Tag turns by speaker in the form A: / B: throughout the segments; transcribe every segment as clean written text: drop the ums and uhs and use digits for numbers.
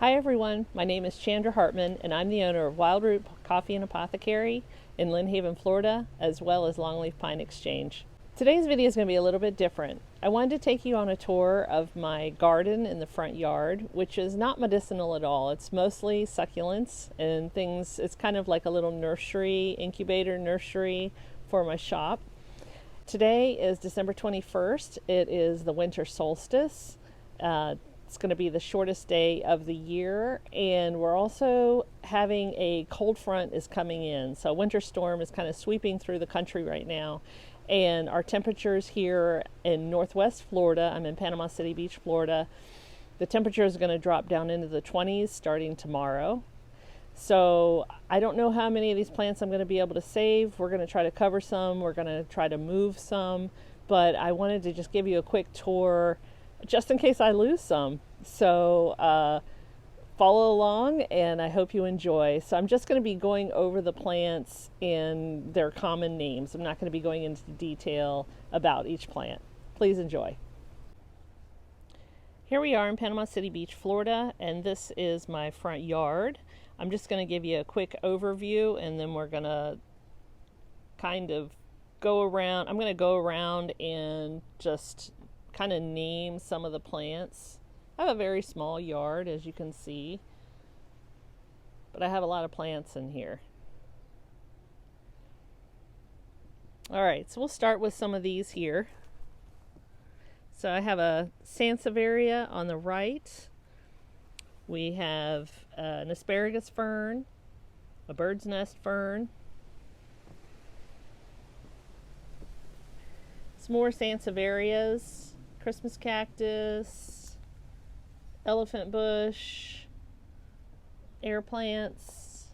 A: Hi everyone, my name is Chandra Hartman and I'm the owner of Wild Root Coffee and Apothecary in Lynn Haven, Florida, as well as Longleaf Pine Exchange. Today's video is going to be a little bit different. I wanted to take you on a tour of my garden in the front yard, which is not medicinal at all. It's mostly succulents and things. It's kind of like a little nursery, incubator nursery for my shop. Today is December 21st. It is the winter solstice. It's going to be the shortest day of the year, and we're also having a cold front is coming in. So a winter storm is kind of sweeping through the country right now, and our temperatures here in Northwest Florida, I'm in Panama City Beach, Florida, the temperature is going to drop down into the 20s starting tomorrow. So I don't know how many of these plants I'm going to be able to save. We're going to try to cover some, we're going to try to move some, but I wanted to just give you a quick tour just in case I lose some. So follow along and I hope you enjoy. So I'm just going to be going over the plants and their common names. I'm not going to be going into detail about each plant. Please enjoy. Here we are in Panama City Beach, Florida, and this is my front yard. I'm just going to give you a quick overview and then we're going to kind of go around. I'm going to go around and just kind of name some of the plants. I have a very small yard, as you can see, but I have a lot of plants in here. All right, so we'll start with some of these here. So I have a sansevieria on the right. We have an asparagus fern, a bird's nest fern, some more sansevierias, Christmas cactus, elephant bush, air plants,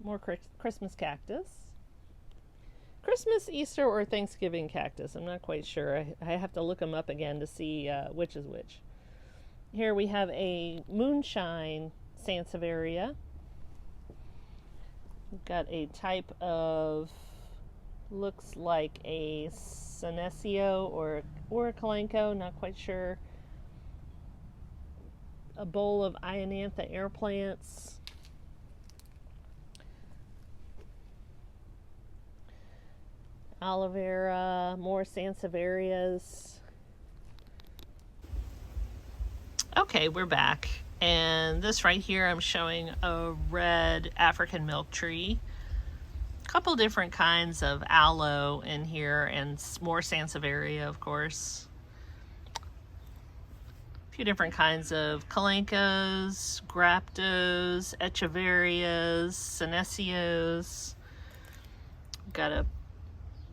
A: more Christmas cactus, Christmas, Easter, or Thanksgiving cactus. I'm not quite sure. I have to look them up again to see which is which. Here we have a moonshine sansevieria. We've got a type of, looks like a senecio or a kalenko, not quite sure. A bowl of Ionantha air plants. Aloe vera, more sansevierias. Okay, we're back. And this right here, I'm showing a red African milk tree. Couple different kinds of aloe in here and more sansevieria, of course. A few different kinds of kalenkos, graptos, echeverias, senecios. Got a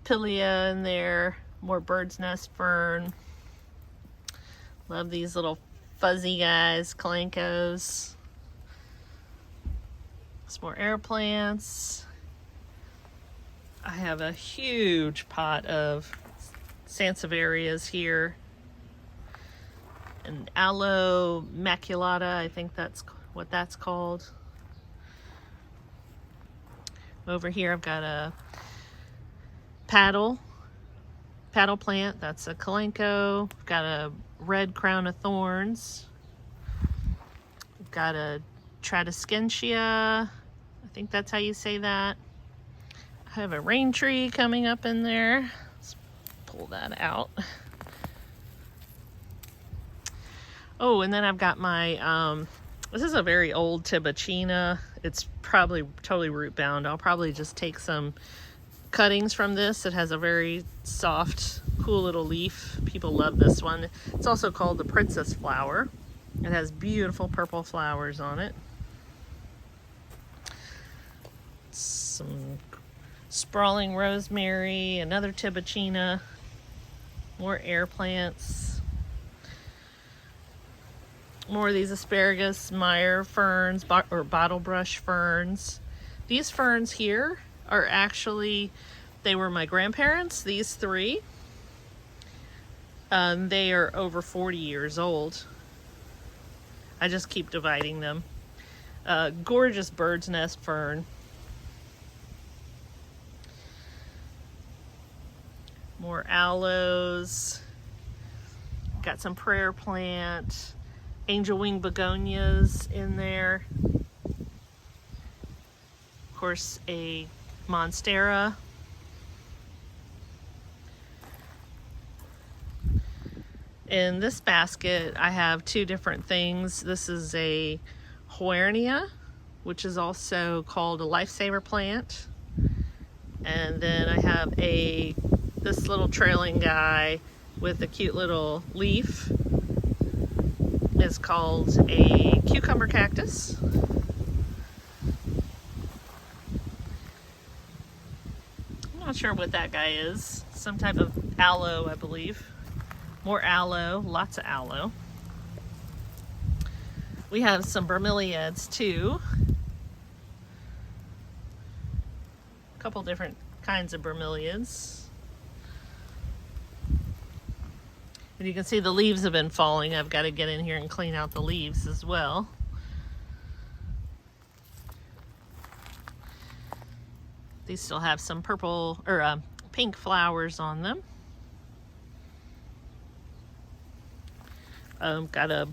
A: pilia in there, more bird's nest fern. Love these little fuzzy guys, kalenkos. Some more air plants. I have a huge pot of sansevierias here. And aloe maculata, I think that's what that's called. Over here I've got a paddle plant, that's a kalenko. I've got a red crown of thorns. I've got a tradescentia, I think that's how you say that. I have a rain tree coming up in there. Let's pull that out. Oh, and then I've got my, this is a very old tibouchina. It's probably totally root bound. I'll probably just take some cuttings from this. It has a very soft, cool little leaf. People love this one. It's also called the princess flower. It has beautiful purple flowers on it. Some sprawling rosemary, another tibouchina, more air plants, more of these asparagus Meyer ferns or bottle brush ferns. These ferns here are actually, they were my grandparents, these three. They are over 40 years old. I just keep dividing them. Gorgeous bird's nest fern. More aloes. Got some prayer plant angel wing begonias in there. Of course, a monstera. In this basket, I have two different things. This is a Huernia, which is also called a lifesaver plant. And then I have this little trailing guy with a cute little leaf. It's called a cucumber cactus. I'm not sure what that guy is. Some type of aloe, I believe. More aloe, lots of aloe. We have some bromeliads too. A couple different kinds of bromeliads. And you can see the leaves have been falling. I've got to get in here and clean out the leaves as well. These still have some purple or pink flowers on them. Got a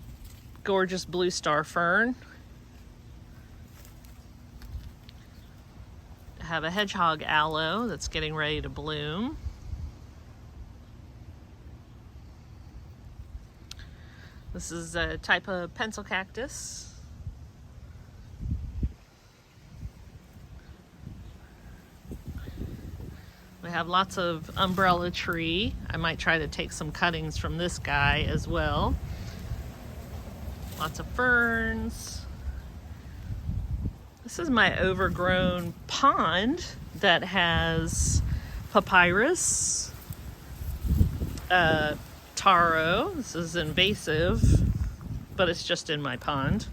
A: gorgeous blue star fern. I have a hedgehog aloe that's getting ready to bloom. This is a type of pencil cactus. We have lots of umbrella tree. I might try to take some cuttings from this guy as well. Lots of ferns. This is my overgrown pond that has papyrus, taro. This is invasive, but it's just in my pond.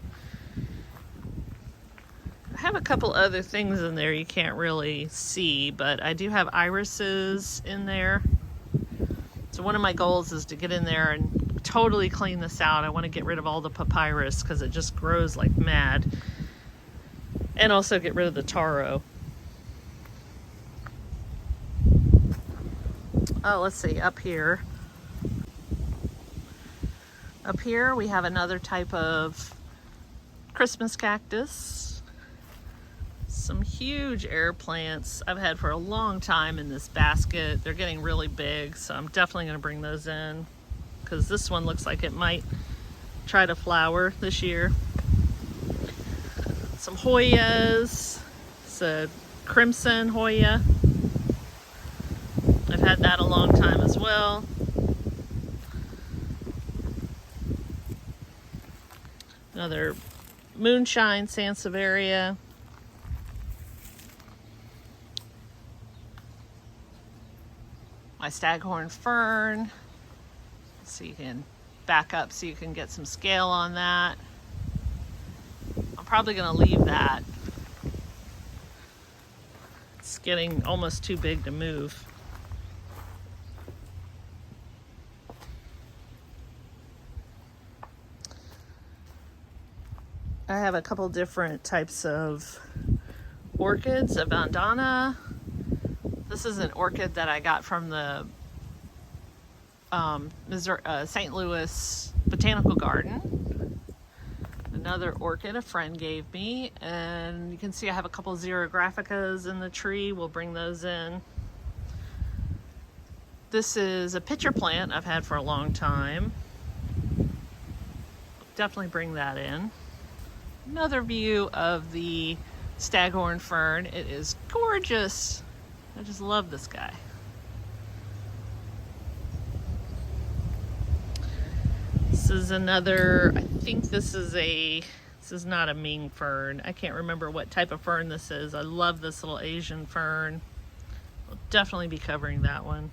A: I have a couple other things in there you can't really see, but I do have irises in there. So one of my goals is to get in there and totally clean this out. I want to get rid of all the papyrus because it just grows like mad. And also get rid of the taro. Oh, let's see, up here. Up here we have another type of Christmas cactus. Some huge air plants I've had for a long time in this basket. They're getting really big, so I'm definitely going to bring those in because this one looks like it might try to flower this year. Some Hoyas. It's a crimson Hoya. I've had that a long time as well. Another moonshine sansevieria. My staghorn fern. So you can back up so you can get some scale on that. I'm probably going to leave that. It's getting almost too big to move. I have a couple different types of orchids, a bandana. This is an orchid that I got from the St. Louis Botanical Garden. Another orchid a friend gave me, and you can see I have a couple xerographicas in the tree. We'll bring those in. This is a pitcher plant I've had for a long time. Definitely bring that in. Another view of the staghorn fern. It is gorgeous. I just love this guy. This is another, I think this is not a Ming fern. I can't remember what type of fern this is. I love this little Asian fern. I'll definitely be covering that one.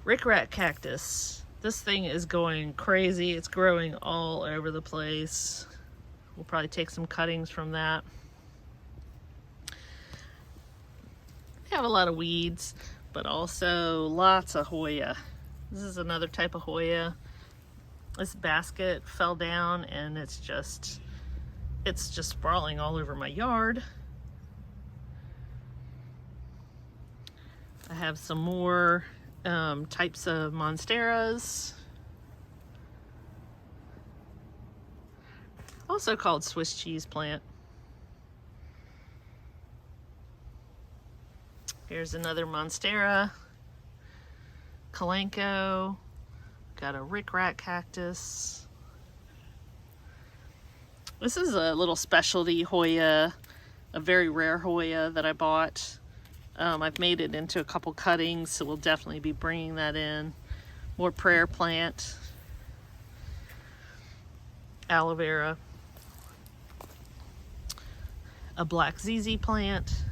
A: Rickrat cactus. This thing is going crazy. It's growing all over the place. We'll probably take some cuttings from that. We have a lot of weeds, but also lots of Hoya. This is another type of Hoya. This basket fell down and it's just sprawling all over my yard. I have some more types of monsteras. also called Swiss cheese plant. Here's another monstera, kalanchoe, got a rickrack cactus. This is a little specialty Hoya, a very rare Hoya that I bought. I've made it into a couple cuttings, so we'll definitely be bringing that in. More prayer plant, aloe vera, a black ZZ plant.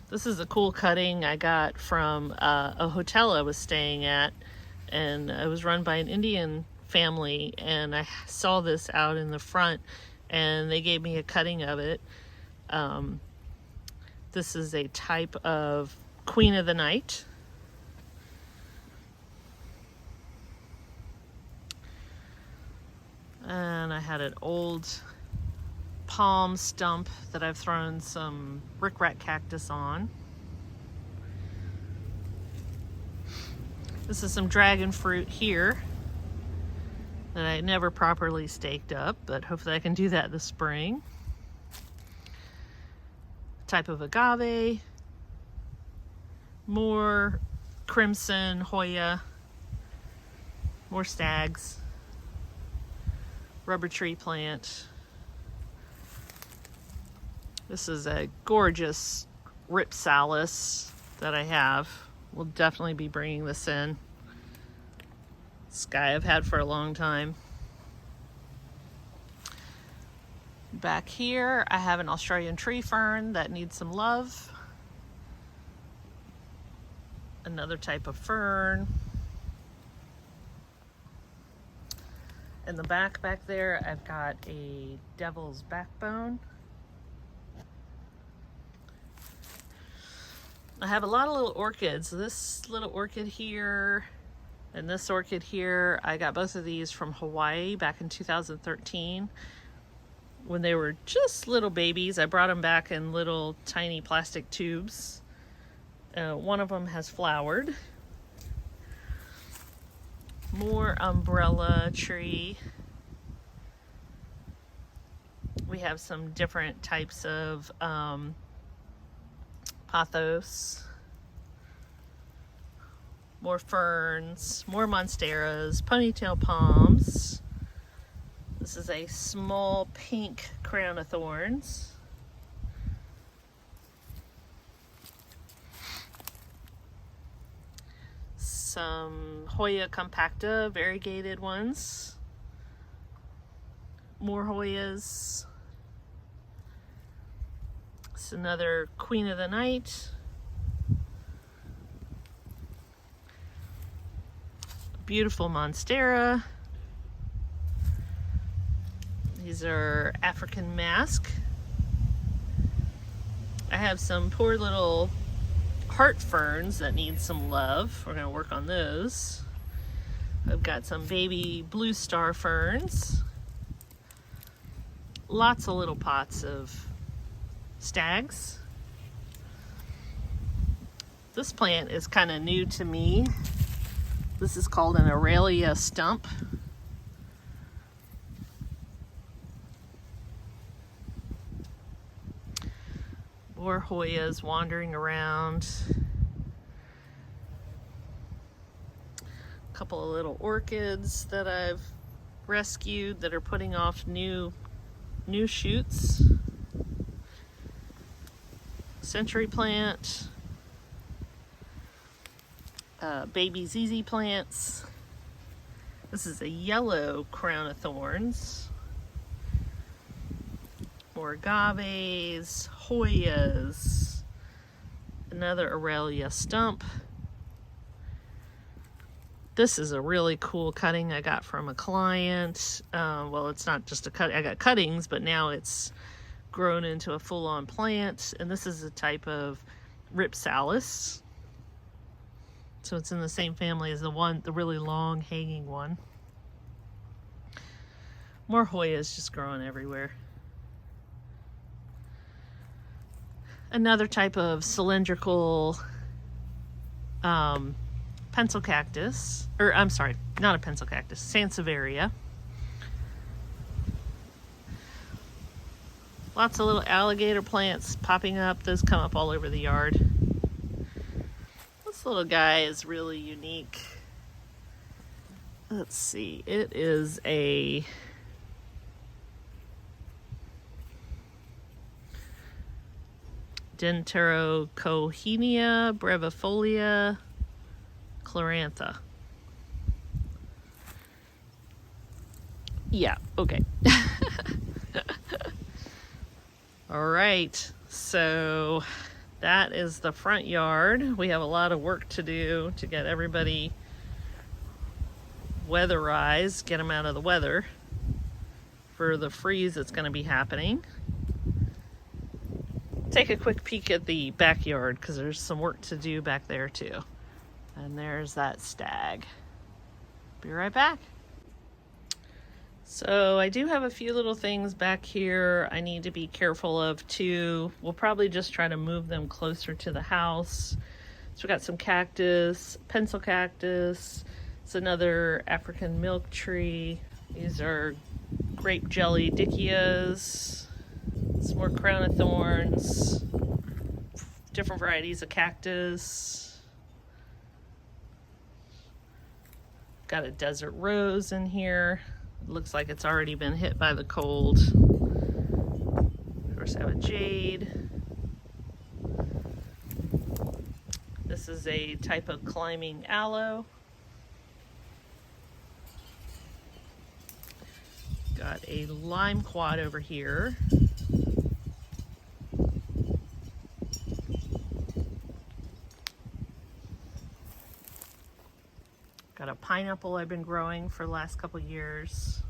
A: This is a cool cutting I got from a hotel I was staying at, and it was run by an Indian family, and I saw this out in the front and they gave me a cutting of it. This is a type of Queen of the Night. And I had an old palm stump that I've thrown some rickrack cactus on. This is some dragon fruit here that I never properly staked up, but hopefully I can do that this spring. Type of agave, more crimson Hoya, more stags, rubber tree plant. This is a gorgeous Ripsalis that I have. We'll definitely be bringing this in. This guy I've had for a long time. Back here, I have an Australian tree fern that needs some love. Another type of fern. In the back there, I've got a devil's backbone. I have a lot of little orchids. This little orchid here and this orchid here, I got both of these from Hawaii back in 2013 when they were just little babies. I brought them back in little tiny plastic tubes. One of them has flowered. More umbrella tree. We have some different types of pothos, more ferns, more monsteras, ponytail palms. This is a small pink crown of thorns. Some Hoya compacta, variegated ones. More Hoyas. It's another Queen of the Night. Beautiful monstera. These are African mask. I have some poor little heart ferns that need some love. We're going to work on those. I've got some baby blue star ferns. Lots of little pots of stags. This plant is kind of new to me. This is called an Aurelia stump. More Hoyas wandering around. A couple of little orchids that I've rescued that are putting off new shoots. Century plant. Baby ZZ plants. This is a yellow crown of thorns. More agaves, Hoyas, another Aurelia stump. This is a really cool cutting I got from a client. Well, it's not just a cut. I got cuttings, but now it's grown into a full-on plant. And this is a type of Ripsalis. So it's in the same family as the really long hanging one. More Hoyas just growing everywhere. Another type of cylindrical pencil cactus, or I'm sorry, not a pencil cactus, Sansevieria. Lots of little alligator plants popping up. Those come up all over the yard. This little guy is really unique. Let's see, it is a Dentarocohenia brevifolia chlorantha. Yeah, okay. All right, so that is the front yard. We have a lot of work to do to get everybody weatherized, get them out of the weather for the freeze that's going to be happening. Take a quick peek at the backyard because there's some work to do back there too. And there's that stag. Be right back. So I do have a few little things back here I need to be careful of too. We'll probably just try to move them closer to the house. So we got some cactus, pencil cactus. It's another African milk tree. These are grape jelly dickeas. Some more crown of thorns. Different varieties of cactus. Got a desert rose in here. It looks like it's already been hit by the cold. Of course, I have a jade. This is a type of climbing aloe. Got a lime quad over here. Got a pineapple I've been growing for the last couple years.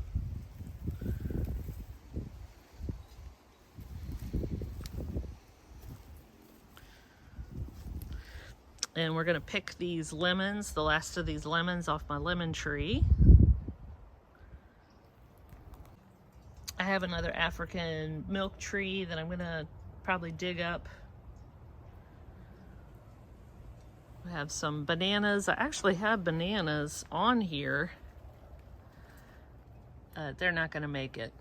A: And we're gonna pick these lemons, the last of these lemons off my lemon tree. I have another African milk tree that I'm gonna probably dig up. I have some bananas. I actually have bananas on here. They're not gonna make it.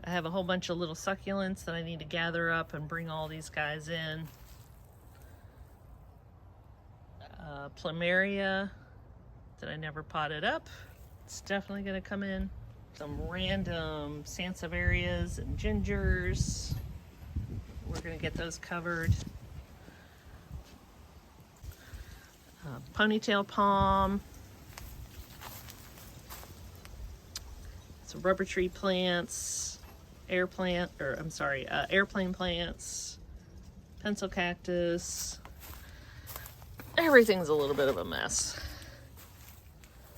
A: I have a whole bunch of little succulents that I need to gather up and bring all these guys in. Plumeria that I never potted up. It's definitely gonna come in. Some random sansevierias and gingers. We're gonna get those covered. Ponytail palm. Some rubber tree plants, airplane plants, pencil cactus. Everything's a little bit of a mess.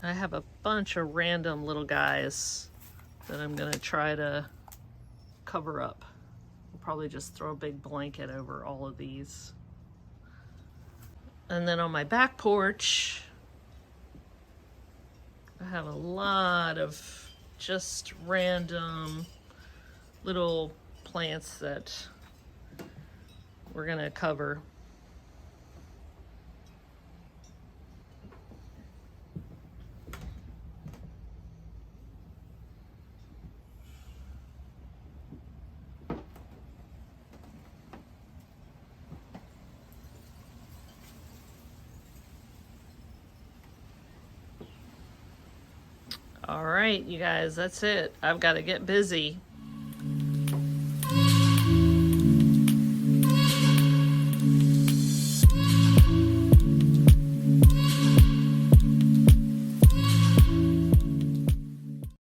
A: I have a bunch of random little guys that I'm gonna try to cover up. I'll probably just throw a big blanket over all of these. And then on my back porch, I have a lot of just random little plants that we're gonna cover. All right, you guys, that's it. I've got to get busy.